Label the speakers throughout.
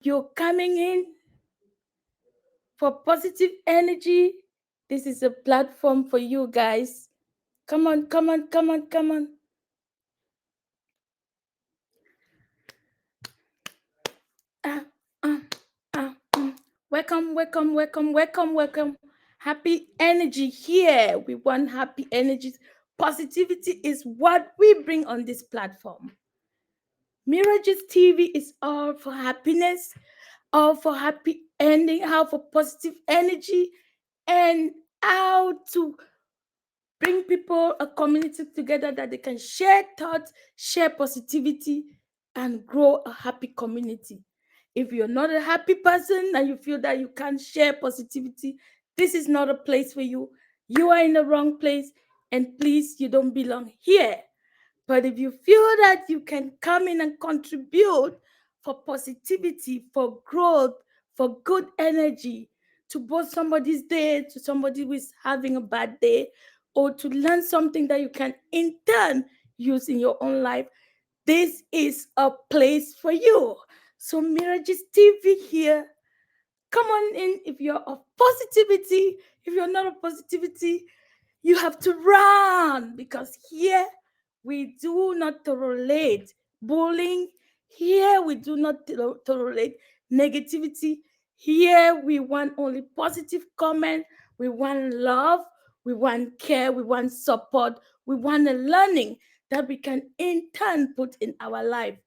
Speaker 1: you're coming in for positive energy, this is a platform for you guys. Come on, come on, come on, come on. Ah, ah, ah. Welcome, welcome, welcome, welcome, welcome. Happy energy here. We want happy energies. Positivity is what we bring on this platform. Mirages TV is all for happiness, all for happy ending, all for positive energy, and how to bring people, a community together that they can share thoughts, share positivity, and grow a happy community. If you're not a happy person and you feel that you can't share positivity, this is not a place for you. You are in the wrong place, and please, you don't belong here. But if you feel that you can come in and contribute for positivity, for growth, for good energy, to both somebody's day, to somebody who is having a bad day, or to learn something that you can in turn use in your own life, this is a place for you. So Mirages TV here. Come on in if you're of positivity. If you're not of positivity, you have to run, because here we do not tolerate bullying. Here we do not tolerate negativity. Here we want only positive comment. We want love. We want care. We want support. We want a learning that we can in turn put in our life.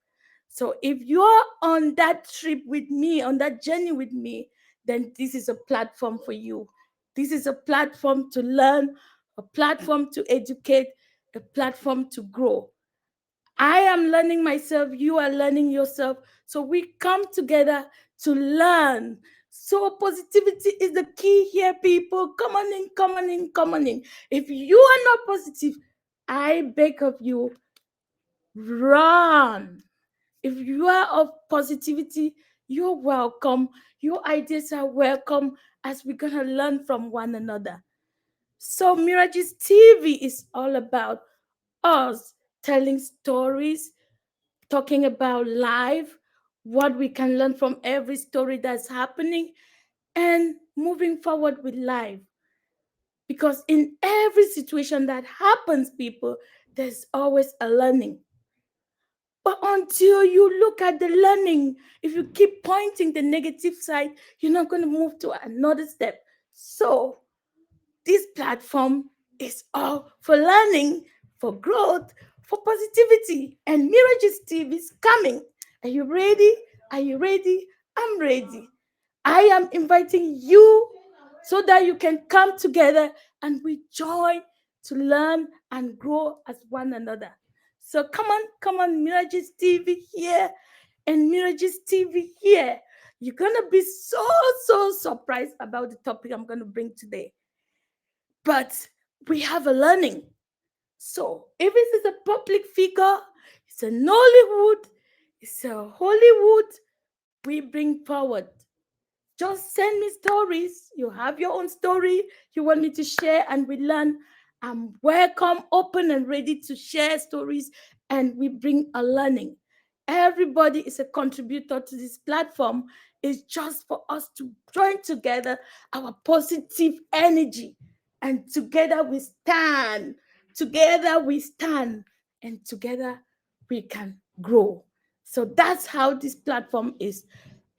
Speaker 1: So if you're on that trip with me, on that journey with me, then this is a platform for you. This is a platform to learn, a platform to educate, a platform to grow. I am learning myself, you are learning yourself. So we come together to learn. So positivity is the key here, people. Come on in, come on in, come on in. If you are not positive, I beg of you, run. If you are of positivity, you're welcome. Your ideas are welcome as we're going to learn from one another. So, Mirages TV is all about us telling stories, talking about life, what we can learn from every story that's happening, and moving forward with life. Because in every situation that happens, people, there's always a learning. But until you look at the learning, if you keep pointing the negative side, you're not going to move to another step. So, this platform is all for learning, for growth, for positivity. And Mirages TV is coming. Are you ready? Are you ready? I'm ready. I am inviting you so that you can come together and we join to learn and grow as one another. So come on, Mirages TV here and Mirages TV here. You're gonna be so surprised about the topic I'm gonna bring today. But we have a learning. So if it is a public figure, it's a Nollywood, it's a Hollywood, we bring forward. Just send me stories. You have your own story you want me to share, and we learn. I'm welcome, open, and ready to share stories, and we bring a learning. Everybody is a contributor to this platform. It's just for us to join together our positive energy, and together we stand. Together we stand, and together we can grow. So that's how this platform is.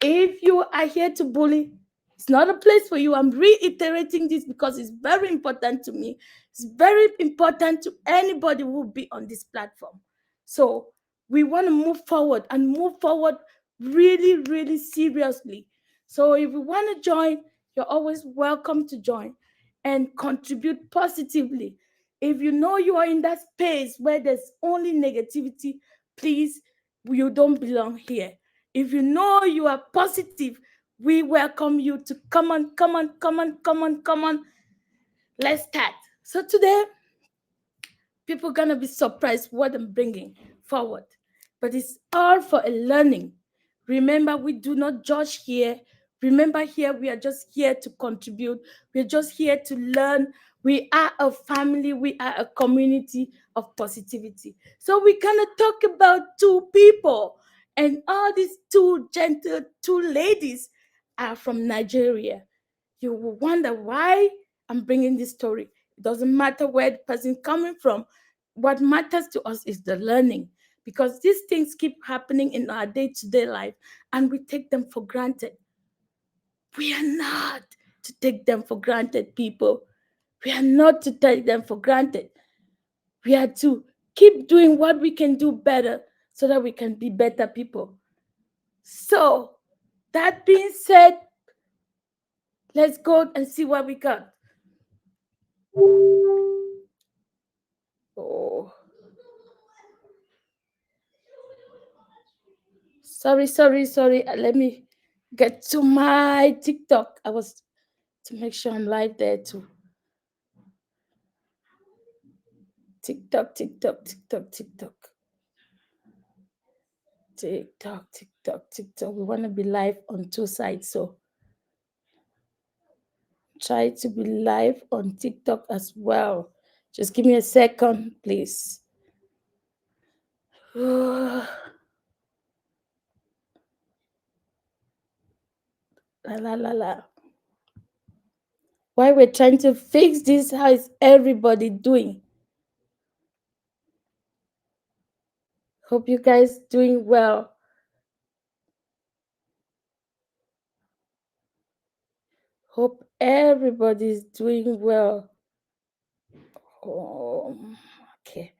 Speaker 1: If you are here to bully, it's not a place for you. I'm reiterating this because it's very important to me. It's very important to anybody who will be on this platform. So we want to move forward and move forward really seriously. So if you want to join, you're always welcome to join and contribute positively. If you know you are in that space where there's only negativity, please, you don't belong here. If you know you are positive, we welcome you to come on, come on, come on, come on, come on. Let's start. So today, people gonna be surprised what I'm bringing forward, but it's all for a learning. Remember, we do not judge here. Remember, here we are just here to contribute. We're just here to learn. We are a family. We are a community of positivity. So we're gonna talk about two people, And all these two gentle two ladies are from Nigeria. You will wonder why I'm bringing this story. It doesn't matter where the person coming from. What matters to us is the learning, because these things keep happening in our day-to-day life and we take them for granted. We are not to take them for granted, people. We are not to take them for granted. We are to keep doing what we can do better so that we can be better people. So, that being said, let's go and see what we got. Oh, sorry. Let me get to my TikTok. I was to make sure I'm live there too. TikTok. We want to be live on two sides, so try to be live on TikTok as well. Just give me a second, please. La la la la. While we're trying to fix this, how is everybody doing? Hope you guys doing well. Hope everybody's doing well. Oh, okay.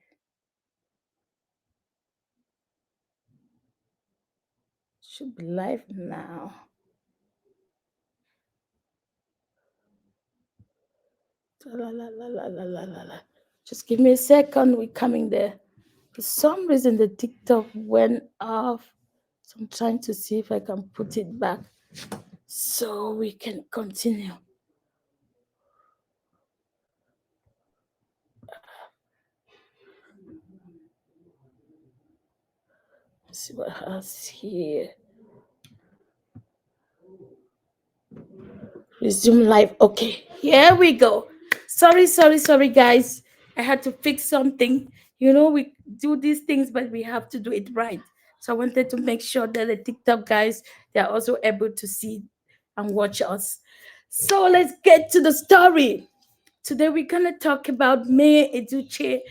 Speaker 1: Should be live now. La, la, la, la, la, la, la, la. Just give me a second. We're coming there. For some reason, the TikTok went off. So I'm trying to see if I can put it back so we can continue. Let's see what else here. Resume live. Okay, here we go. Sorry, guys. I had to fix something. You know, we do these things, but we have to do it right. So I wanted to make sure that the TikTok guys, they are also able to see and watch us. So let's get to the story. Today we're gonna talk about May Eduche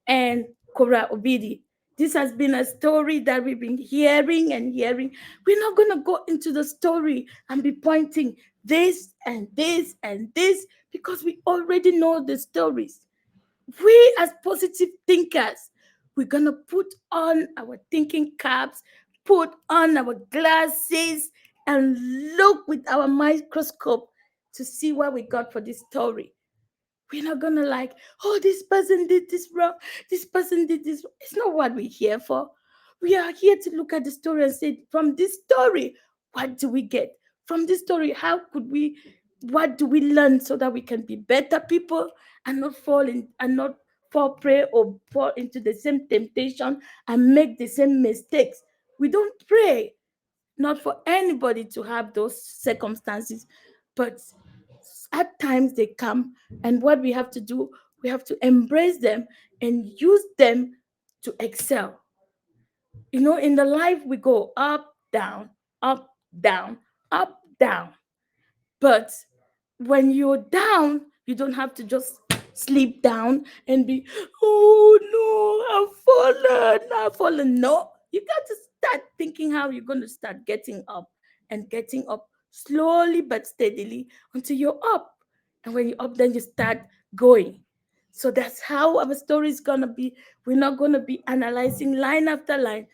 Speaker 1: and Korra Obidi. This has been a story that we've been hearing and hearing. We're not gonna go into the story and be pointing this and this and this because we already know the stories. We as positive thinkers, we're gonna put on our thinking caps, put on our glasses, and look with our microscope to see what we got for this story. We're not gonna like, oh, this person did this wrong, this person did this. It's not what we're here for. We are here to look at the story and say, from this story, what do we get? From this story, how could we, what do we learn so that we can be better people and not fall in and not fall prey or fall into the same temptation and make the same mistakes. We don't pray not for anybody to have those circumstances, but at times they come, and what we have to do, we have to embrace them and use them to excel. You know, in the life we go up, down, up, down, up, down. But when you're down, you don't have to just sleep down and be, oh no, I've fallen. No, you got to start thinking how you're going to start getting up and getting up slowly but steadily until you're up. And when you're up, then you start going. So that's how our story is going to be. We're not going to be analyzing line after line.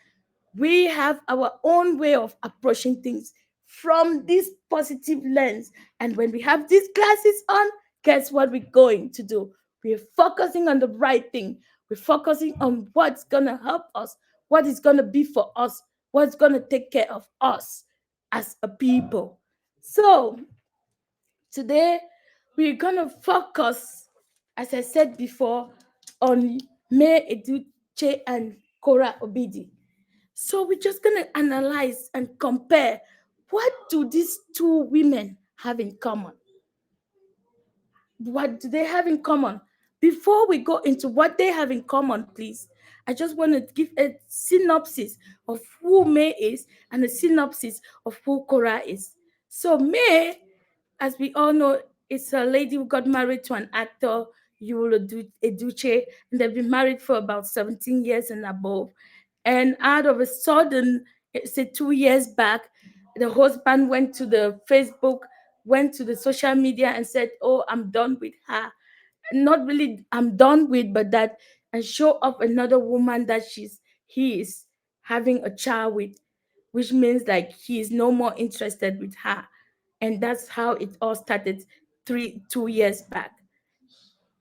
Speaker 1: We have our own way of approaching things from this positive lens. And when we have these glasses on, guess what we're going to do? We're focusing on the right thing. We're focusing on what's going to help us, what is going to be for us, what's going to take care of us as a people. So, today we're going to focus, as I said before, on May Eduche and Korra Obidi. So we're just going to analyze and compare, what do these two women have in common? What do they have in common? Before we go into what they have in common, please, I just want to give a synopsis of who May is and a synopsis of who Korra is. So May, as we all know, is a lady who got married to an actor, Yul Edochie, and they've been married for about 17 years and above. And out of a sudden, say 2 years back, the husband went to the Facebook, went to the social media and said, "Oh, I'm done with her. Not really, I'm done with, but that," and show up another woman that he is having a child with, which means like he is no more interested with her. And that's how it all started 2 years back.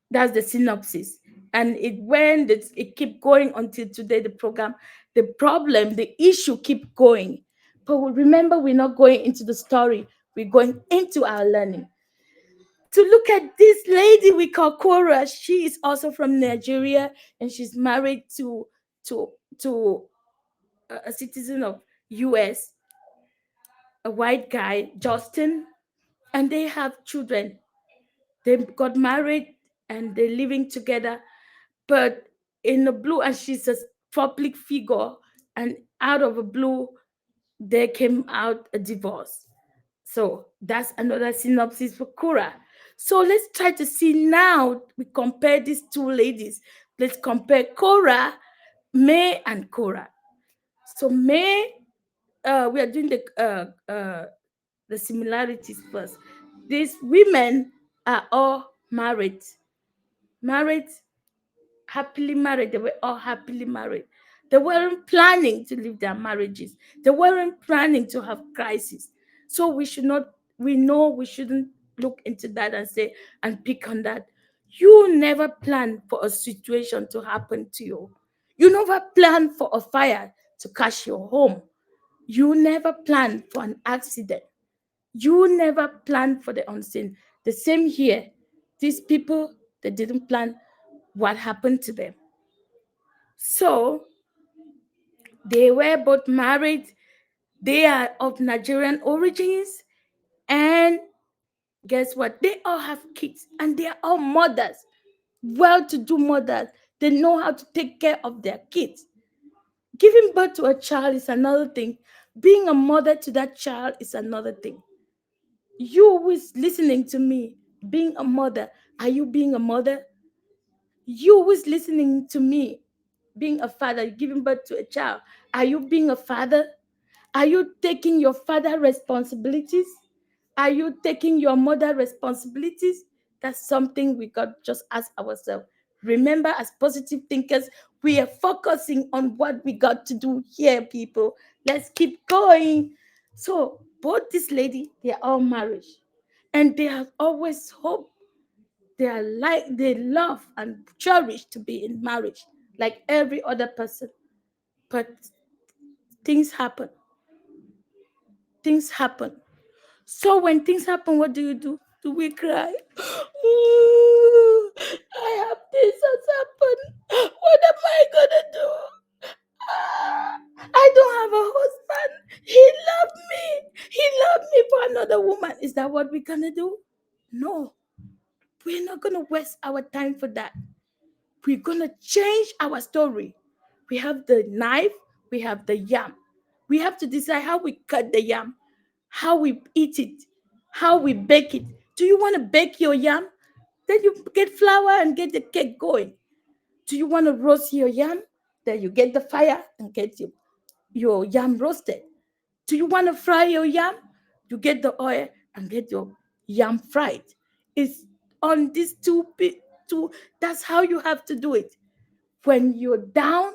Speaker 1: That's the synopsis. And it went, it keep going until today, the program, the problem, the issue keep going. But remember, we're not going into the story, we're going into our learning. To look at this lady we call Korra, she is also from Nigeria, and she's married to to a citizen of US, a white guy, Justin, and they have children. They got married and they're living together, but in the blue, and she's a public figure, and out of a blue, there came out a divorce. So that's another synopsis for Korra. So let's try to see now. We compare these two ladies. Let's compare Korra, May, and Korra. So May, we are doing the similarities first. These women are all married, happily married. They were all happily married. They weren't planning to leave their marriages. They weren't planning to have crisis. So we should not, we know we shouldn't look into that and say and pick on that. You never plan for a situation to happen to you. You never plan for a fire to catch your home. You never plan for an accident. You never plan for the unseen. The same here. These people, they didn't plan what happened to them. So they were both married. They are of Nigerian origins. And guess what? They all have kids and they are all mothers, well to do mothers. They know how to take care of their kids. Giving birth to a child is another thing, being a mother to that child is another thing. You who is listening to me, being a mother, are you being a mother? You who is listening to me, being a father, giving birth to a child, are you being a father? Are you taking your father responsibilities? Are you taking your mother responsibilities? That's something we got just ask ourselves. Remember, as positive thinkers, we are focusing on what we got to do here, people. Let's keep going. So, both this lady, they are all married, and they have always hope. They are like they love and cherish to be in marriage, like every other person. But things happen. Things happen. So when things happen, what do? Do we cry? Ooh, I have this has happened. What am I gonna do? Ah, I don't have a husband. He loved me. He loved me for another woman. Is that what we're gonna do? No, we're not gonna waste our time for that. We're gonna change our story. We have the knife, we have the yam. We have to decide how we cut the yam, how we eat it, how we bake it. Do you want to bake your yam? Then you get flour and get the cake going. Do you want to roast your yam? Then you get the fire and get your yam roasted. Do you want to fry your yam? You get the oil and get your yam fried. It's on these two. That's how you have to do it. When you're down,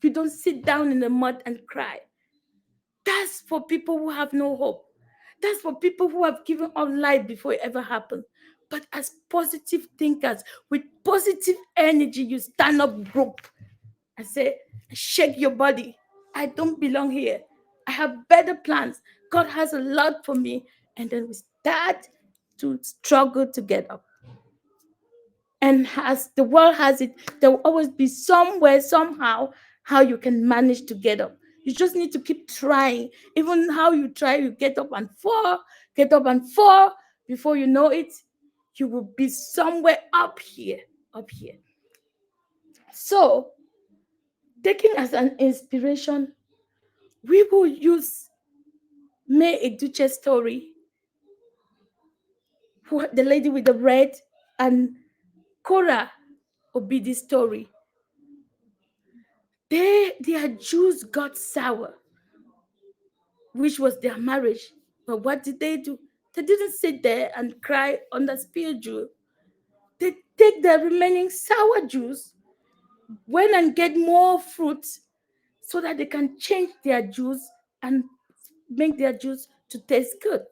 Speaker 1: you don't sit down in the mud and cry. That's for people who have no hope. That's for people who have given up life before it ever happened. But as positive thinkers, with positive energy, you stand up, group, and say, shake your body. I don't belong here. I have better plans. God has a lot for me. And then we start to struggle to get up. And as the world has it, there will always be somewhere, somehow, how you can manage to get up. You just need to keep trying. Even how you try, you get up and fall, get up and fall. Before you know it, you will be somewhere up here, up here. So Taking as an inspiration, we will use May Eduche story, the lady with the red, and Korra Obidi story. Their juice got sour, which was their marriage. But what did they do? They didn't sit there and cry on the spear juice. They take the remaining sour juice, went and get more fruits so that they can change their juice and make their juice to taste good.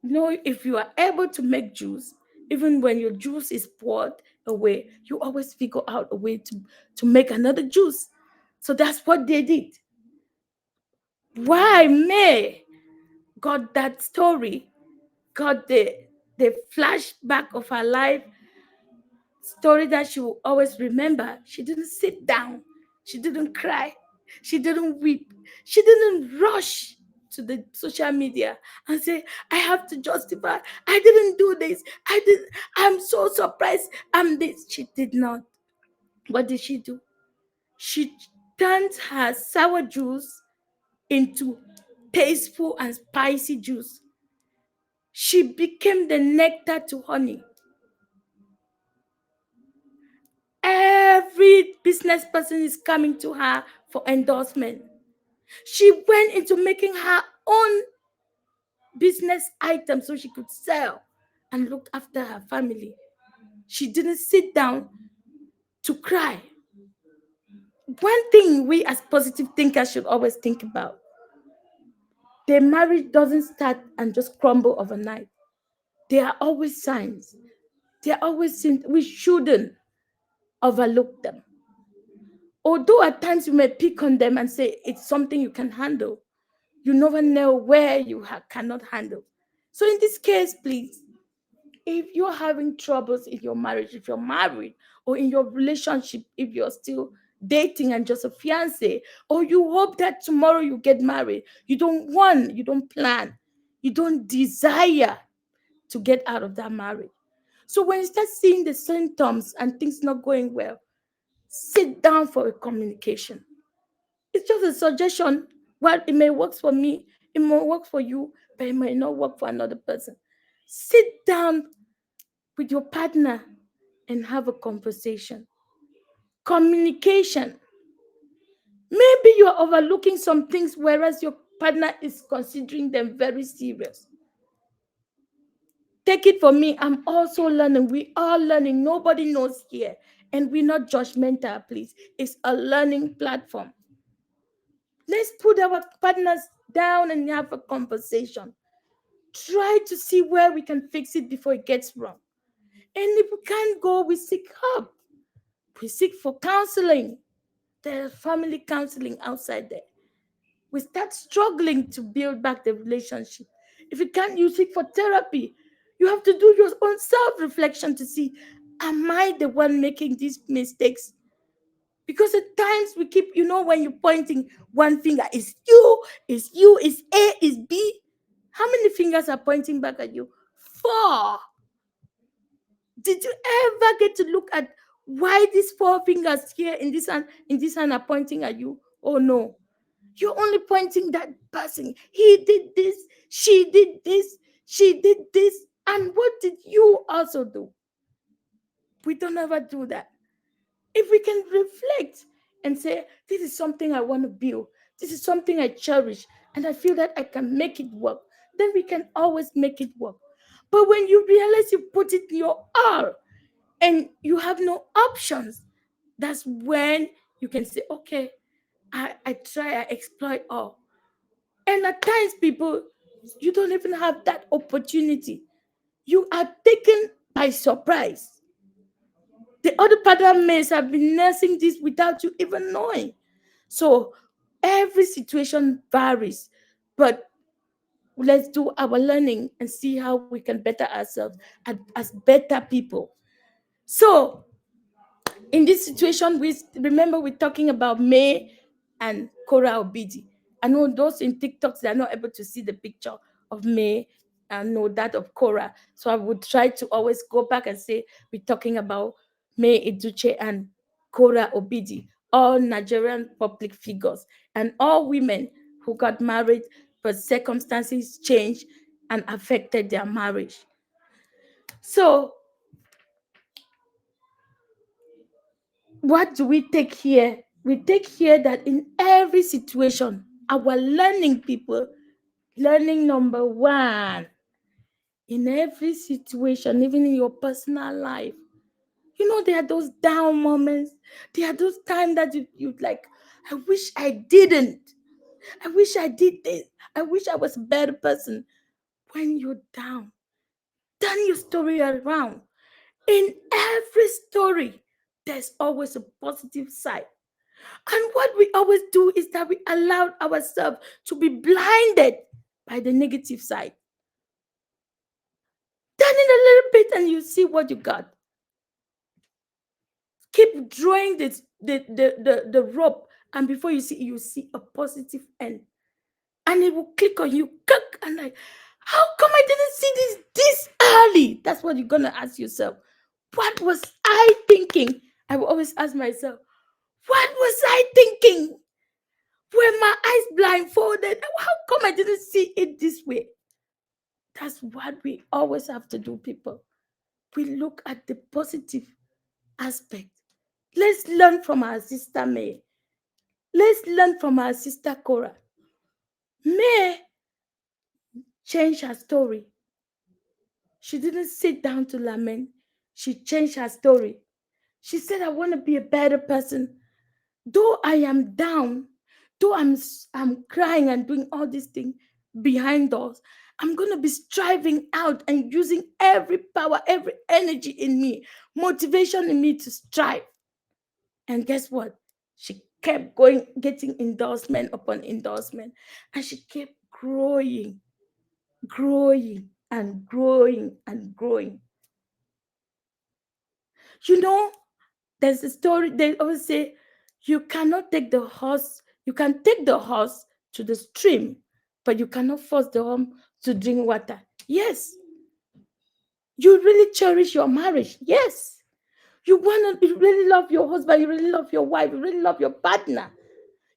Speaker 1: If you are able to make juice, even when your juice is poured away, you always figure out a way to make another juice. So that's what they did. Why May got that story, got the flashback of her life story that she will always remember. She didn't sit down, she didn't cry, she didn't weep, she didn't rush to the social media and say, I have to justify, I didn't do this, I'm so surprised, I'm this. She did not. What did she do? She turned her sour juice into tasteful and spicy juice. She became the nectar to honey. Every business person is coming to her for endorsement. She went into making her own business items so she could sell and look after her family. She didn't sit down to cry. One thing we as positive thinkers should always think about: their marriage doesn't start and just crumble overnight. There are always signs. There are always things we shouldn't overlook them. Although at times you may pick on them and say it's something you can handle, you never know where you cannot handle. So in this case, please, if you're having troubles in your marriage, if you're married, or in your relationship, if you're still dating and just a fiance, or you hope that tomorrow you get married, you don't plan, you don't desire to get out of that marriage. So when you start seeing the symptoms and things not going well, sit down for a communication. It's just a suggestion. Well, it may work for me, it may work for you, but it may not work for another person. Sit down with your partner and have a conversation. Communication. Maybe you're overlooking some things whereas your partner is considering them very serious. Take it from me, I'm also learning. We are learning. Nobody knows here. And we're not judgmental, please. It's a learning platform. Let's put our partners down and have a conversation. Try to see where we can fix it before it gets wrong. And if we can't go, we seek help. We seek for counseling. There's family counseling outside there. We start struggling to build back the relationship. If you can't, you seek for therapy. You have to do your own self-reflection to see, am I the one making these mistakes? Because at times we keep, when you're pointing one finger, it's you, it's A, it's B. How many fingers are pointing back at you? 4. Did you ever get to look at why these 4 fingers here in this hand are pointing at you? Oh no. You're only pointing that person. He did this, she did this, she did this. And what did you also do? We don't ever do that. If we can reflect and say, this is something I want to build, this is something I cherish, and I feel that I can make it work, then we can always make it work. But when you realize you put it in your all and you have no options, that's when you can say, okay, I try, I exploit all. And at times, people, you don't even have that opportunity. You are taken by surprise. The other partner may have been nursing this without you even knowing. So every situation varies, but let's do our learning and see how we can better ourselves as better people. So in this situation, we remember we're talking about May and Korra Obidi. I know those in TikToks, they are not able to see the picture of May and know that of Korra. So I would try to always go back and say we're talking about May Eduche and Korra Obidi, all Nigerian public figures, and all women who got married, but circumstances changed and affected their marriage. So, what do we take here? We take here that in every situation, our learning people, learning number one, in every situation, even in your personal life, there are those down moments. There are those times that you like, I wish I didn't. I wish I did this. I wish I was a better person. When you're down, turn your story around. In every story, there's always a positive side. And what we always do is that we allow ourselves to be blinded by the negative side. Turn it a little bit and you see what you got. Keep drawing the rope, and before you see a positive end. And it will click on you. Click, and like, how come I didn't see this early? That's what you're gonna ask yourself. What was I thinking? I will always ask myself, what was I thinking? Were my eyes blindfolded? How come I didn't see it this way? That's what we always have to do, people. We look at the positive aspect. Let's learn from our sister May. Let's learn from our sister Korra. May changed her story. She didn't sit down to lament. She changed her story. She said, I want to be a better person. Though I am down, though I'm crying and doing all these things behind doors, I'm going to be striving out and using every power, every energy in me, motivation in me to strive. And guess what? She kept going, getting endorsement upon endorsement, and she kept growing, growing and growing and growing. You know, there's a story, they always say, you cannot take the horse, you can take the horse to the stream, but you cannot force the horse to drink water. Yes. You really cherish your marriage. Yes. You really love your husband, you really love your wife, you really love your partner.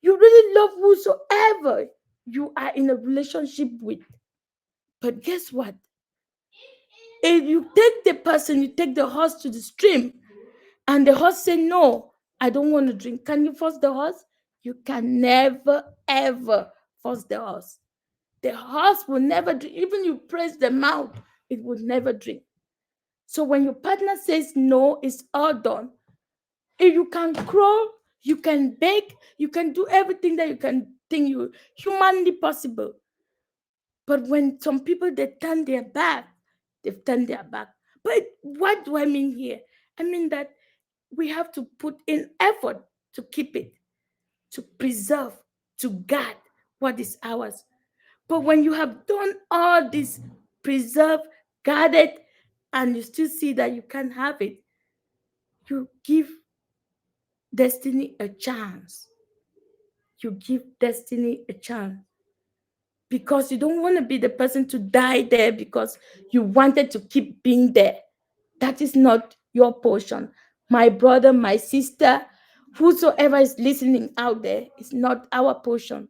Speaker 1: You really love whosoever you are in a relationship with. But guess what? If you take the person, you take the horse to the stream, and the horse say, no, I don't want to drink. Can you force the horse? You can never, ever force the horse. The horse will never drink. Even you press the mouth, it will never drink. So when your partner says no, it's all done. If you can crawl, you can bake, you can do everything that you can think you humanly possible. But when some people they turn their back, they've turned their back. But what do I mean here? I mean that we have to put in effort to keep it, to preserve, to guard what is ours. But when you have done all this, preserve, guard it, and you still see that you can't have it, you give destiny a chance. You give destiny a chance. Because you don't want to be the person to die there because you wanted to keep being there. That is not your portion. My brother, my sister, whosoever is listening out there, is not our portion.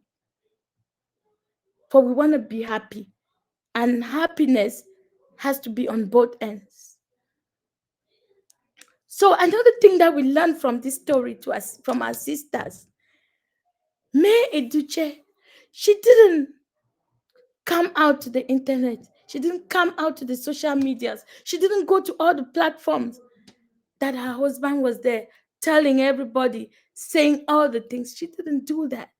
Speaker 1: For we want to be happy. And happiness has to be on both ends. So another thing that we learned from this story to us, from our sisters, May Eduche, she didn't come out to the internet. She didn't come out to the social medias. She didn't go to all the platforms that her husband was there telling everybody, saying all the things. She didn't do that.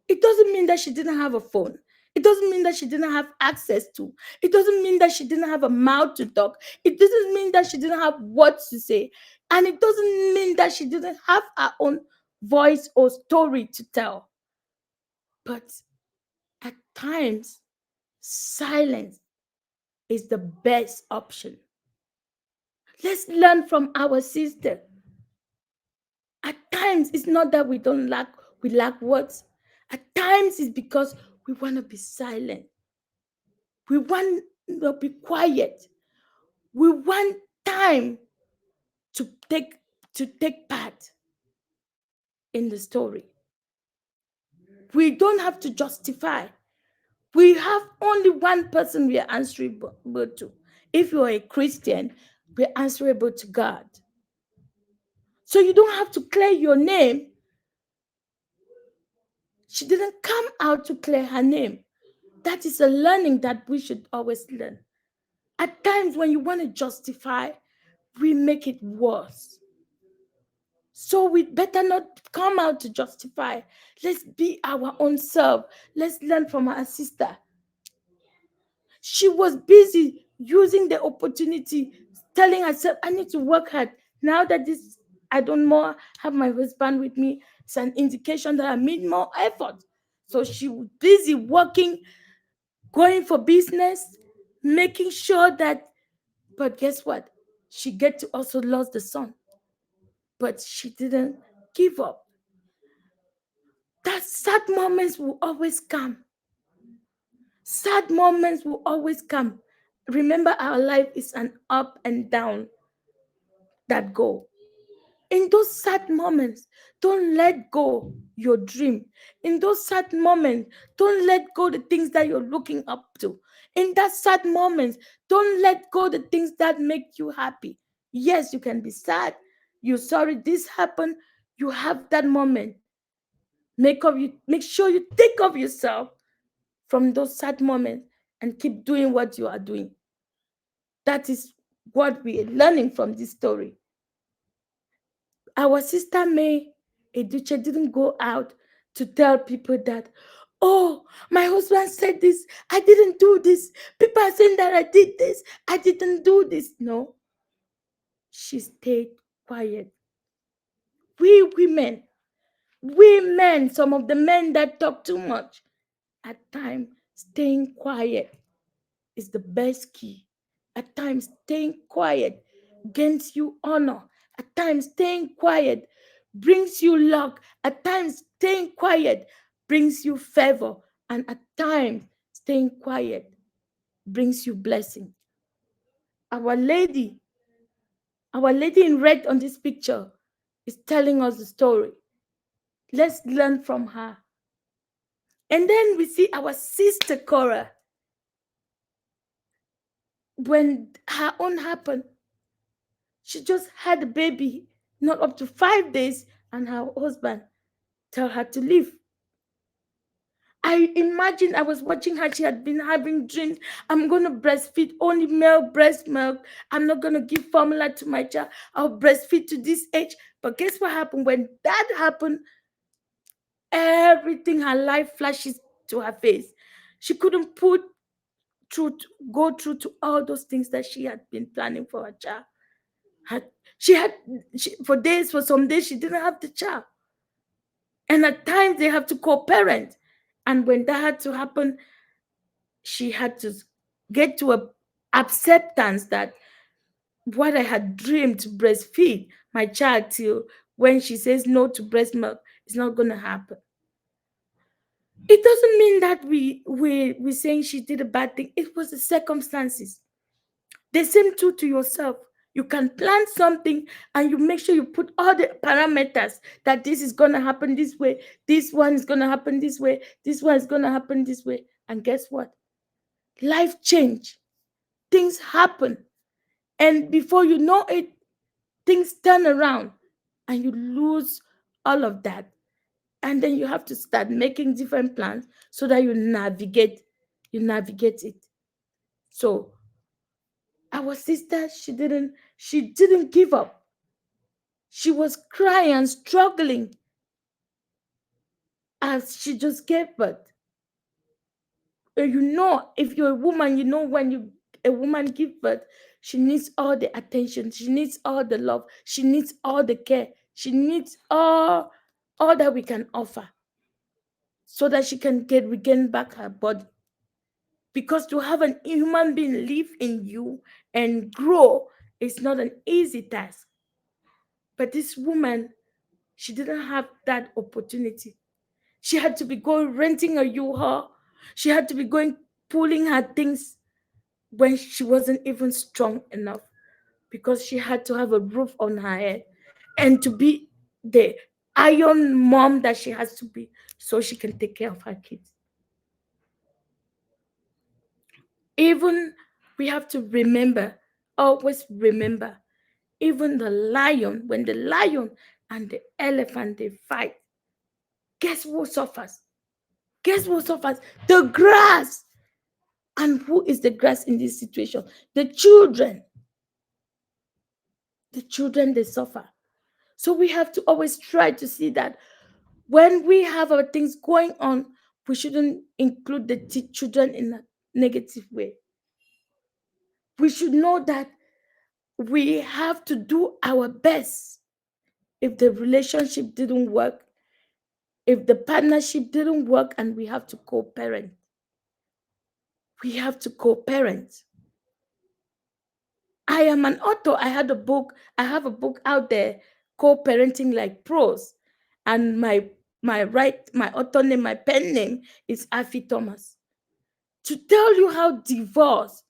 Speaker 1: It doesn't mean that she didn't have a phone. It doesn't mean that she didn't have access to. It doesn't mean that she didn't have a mouth to talk. It doesn't mean that she didn't have words to say. And it doesn't mean that she didn't have her own voice or story to tell. But at times, silence is the best option. Let's learn from our sister. At times, it's not that we lack words. At times, it's because we want to be silent. We want to be quiet. We want time to take to take part in the story. We don't have to justify. We have only one person we are answerable to. If you are a Christian, we're answerable to God. So you don't have to clear your name. She didn't come out to clear her name. That is a learning that we should always learn. At times when you want to justify, we make it worse. So we better not come out to justify. Let's be our own self. Let's learn from our sister. She was busy using the opportunity, telling herself, I need to work hard. Now that this, I don't more have my husband with me, it's an indication that I need more effort. So she was busy working, going for business, making sure that, but guess what? She get to also lost the son. But she didn't give up. That sad moments will always come. Sad moments will always come. Remember, our life is an up and down that go. In those sad moments, don't let go your dream. In those sad moments, don't let go the things that you're looking up to. In that sad moments, don't let go the things that make you happy. Yes, you can be sad. You're sorry this happened. You have that moment. Make sure you take of yourself from those sad moments and keep doing what you are doing. That is what we are learning from this story. Our sister May Eduche didn't go out to tell people that, oh, my husband said this, I didn't do this. People are saying that I did this, I didn't do this. No, she stayed quiet. We men, some of the men that talk too much, at times staying quiet is the best key. At times, staying quiet gains you honor. At times, staying quiet brings you luck. At times, staying quiet brings you favor. And at times, staying quiet brings you blessing. Our lady, our lady in red on this picture is telling us the story. Let's learn from her. And then we see our sister Korra. When her own happened, she just had a baby, not up to 5 days, and her husband tell her to leave. I imagine I was watching her. She had been having dreams. I'm going to breastfeed only male breast milk. I'm not going to give formula to my child. I'll breastfeed to this age. But guess what happened? When that happened, everything, her life flashes to her face. She couldn't go through to all those things that she had been planning for her child. For days, for some days, she didn't have the child. And at times they have to co-parent. And when that had to happen, she had to get to a acceptance that what I had dreamed to breastfeed my child till when she says no to breast milk, it's not gonna happen. It doesn't mean that we're saying she did a bad thing. It was the circumstances. The same too to yourself. You can plan something and you make sure you put all the parameters that this is going to happen this way, this one is going to happen this way, this one is going to happen this way. And guess what? Life change. Things happen. And before you know it, things turn around and you lose all of that. And then you have to start making different plans so that you navigate it. So our sister, she didn't give up. She was crying and struggling as she just gave birth. If you're a woman, when a woman gives birth, she needs all the attention, she needs all the love, she needs all the care, she needs all that we can offer so that she can regain back her body. Because to have an human being live in you and grow is not an easy task. But this woman, she didn't have that opportunity. She had to be going renting a U-Haul. She had to be going pulling her things when she wasn't even strong enough because she had to have a roof on her head. and to be the iron mom that she has to be so she can take care of her kids. Even we have to remember, always remember, even the lion, when the lion and the elephant they fight, guess who suffers? Guess who suffers? The grass. And who is the grass in this situation? The children. The children, they suffer. So we have to always try to see that when we have our things going on, we shouldn't include the children in a negative way. We should know that we have to do our best. If the relationship didn't work, if the partnership didn't work, and we have to co-parent, we have to co-parent. I am an author. I have a book out there, Co-Parenting Like Pros. And my author name, my pen name is Afi Thomas. To tell you how divorce,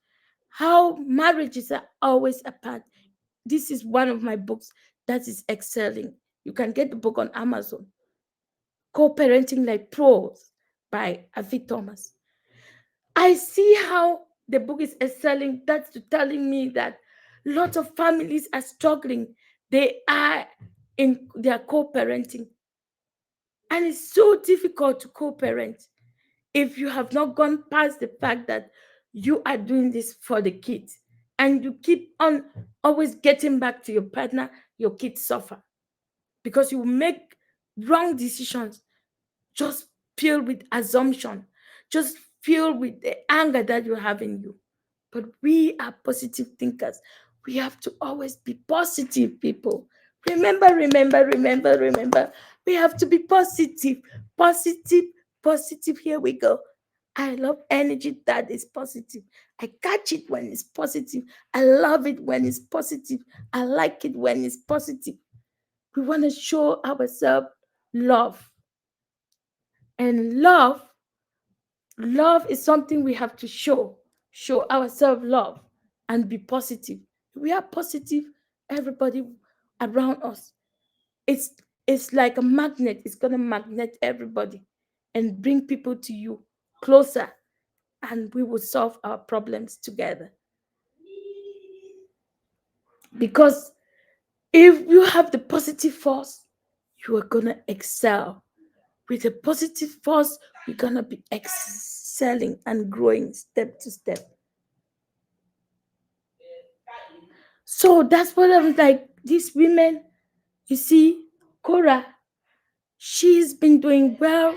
Speaker 1: how marriages are always apart. This is one of my books that is excelling. You can get the book on Amazon. Co-Parenting Like Pros by Afi Thomas. I see how the book is excelling. That's telling me that lots of families are struggling. They are co-parenting. And it's so difficult to co-parent if you have not gone past the fact that you are doing this for the kids and you keep on always getting back to your partner, your kids suffer because you make wrong decisions just filled with assumption, just filled with the anger that you have in you. But we are positive thinkers. We have to always be positive, people. Remember. We have to be positive, positive, positive. Here we go. I love energy that is positive. I catch it when it's positive. I love it when it's positive. I like it when it's positive. We want to show ourselves love. And love is something we have to show ourselves love and be positive. We are positive, everybody around us, it's it's like a magnet. It's going to magnet everybody and bring people to you closer, and we will solve our problems together. Because if you have the positive force, you are going to excel. With a positive force, we're going to be excelling and growing step to step. So that's what I'm like. These women, you see, Korra, she's been doing well.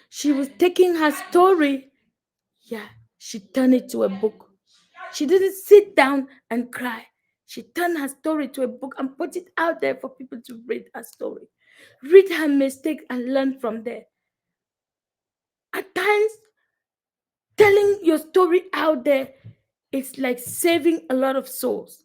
Speaker 1: She was taking her story. Yeah, she turned it to a book. She didn't sit down and cry. She turned her story to a book and put it out there for people to read her story. Read her mistakes and learn from there. At times, telling your story out there, it's like saving a lot of souls.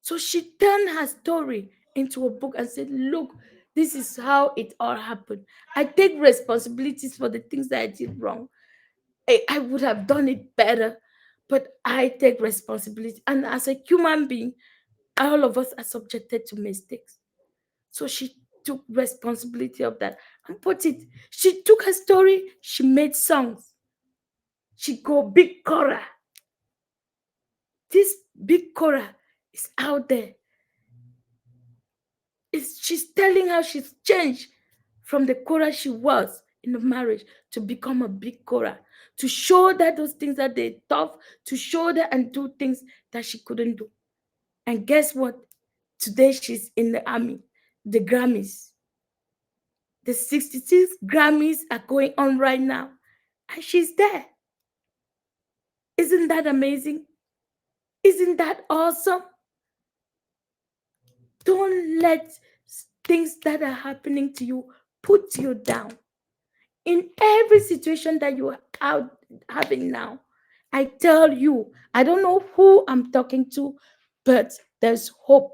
Speaker 1: So she turned her story into a book and said, look, this is how it all happened. I take responsibilities for the things that I did wrong. I would have done it better, but I take responsibility. And as a human being, all of us are subjected to mistakes. So she took responsibility of that and put it. She took her story, she made songs. She go big Korra. This big Korra is out there. She's telling how she's changed from the Korra she was in the marriage to become a big Korra, to show that those things that they tough, to show that and do things that she couldn't do. And guess what? Today she's in the army, the Grammys. The 66 Grammys are going on right now, and she's there. Isn't that amazing? Isn't that awesome? Don't let things that are happening to you put you down. In every situation that you are out having now, I tell you, I don't know who I'm talking to, but there's hope.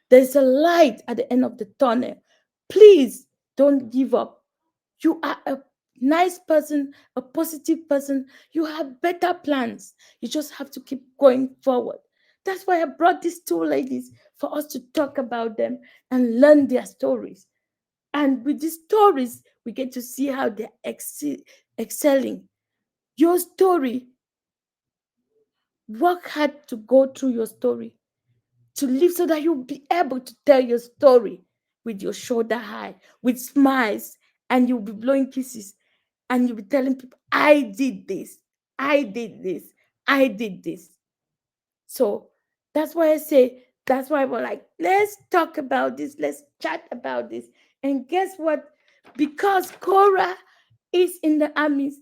Speaker 1: There's a light at the end of the tunnel. Please don't give up. You are a nice person, a positive person. You have better plans. You just have to keep going forward. That's why I brought these two ladies for us to talk about them and learn their stories. And with these stories, we get to see how they're excelling. Your story, work hard to go through your story, to live so that you'll be able to tell your story with your shoulder high, with smiles, and you'll be blowing kisses, and you'll be telling people, I did this, I did this, I did this. So that's why I say, that's why we're like, let's talk about this, let's chat about this. And guess what? Because Korra is in the armies,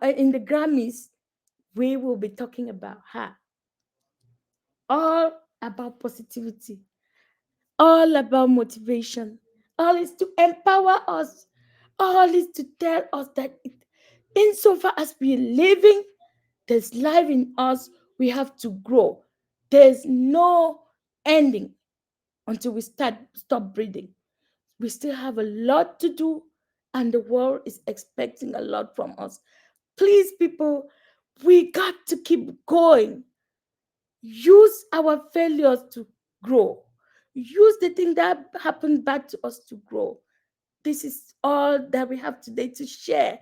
Speaker 1: in the Grammys, we will be talking about her. All about positivity, all about motivation, all is to empower us, all is to tell us that insofar as we're living, there's life in us, we have to grow. There's no ending until we stop breathing. We still have a lot to do, and the world is expecting a lot from us. Please, people, we got to keep going. Use our failures to grow. Use the thing that happened bad to us to grow. This is all that we have today to share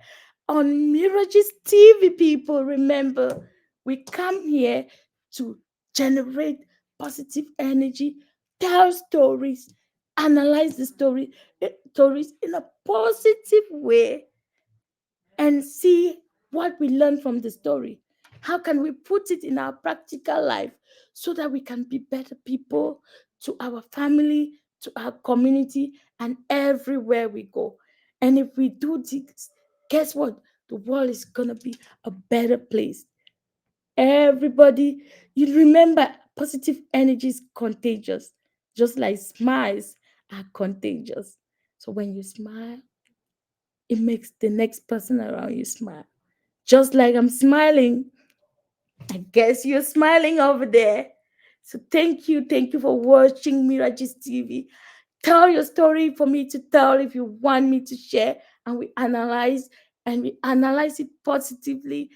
Speaker 1: on Mirages TV. People, remember, we come here to generate positive energy, tell stories, analyze the stories in a positive way, and see what we learn from the story. How can we put it in our practical life so that we can be better people to our family, to our community, and everywhere we go? And if we do this, guess what? The world is going to be a better place. Everybody, you remember, positive energy is contagious, just like smiles are contagious. So when you smile, it makes the next person around you smile. Just like I'm smiling, I guess you're smiling over there. So thank you for watching Mirages TV. Tell your story for me to tell if you want me to share, and we analyze it positively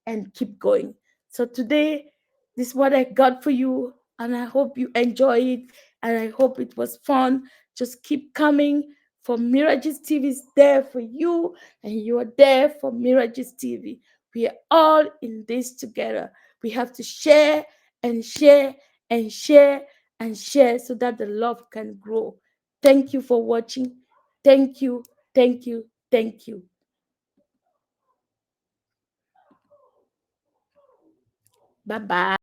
Speaker 1: and keep going. So today, this is what I got for you, and I hope you enjoy it, and I hope it was fun. Just keep coming, for Mirages TV is there for you, and you are there for Mirages TV. We are all in this together. We have to share and share and share and share so that the love can grow. Thank you for watching. Thank you, thank you, thank you. Bye bye.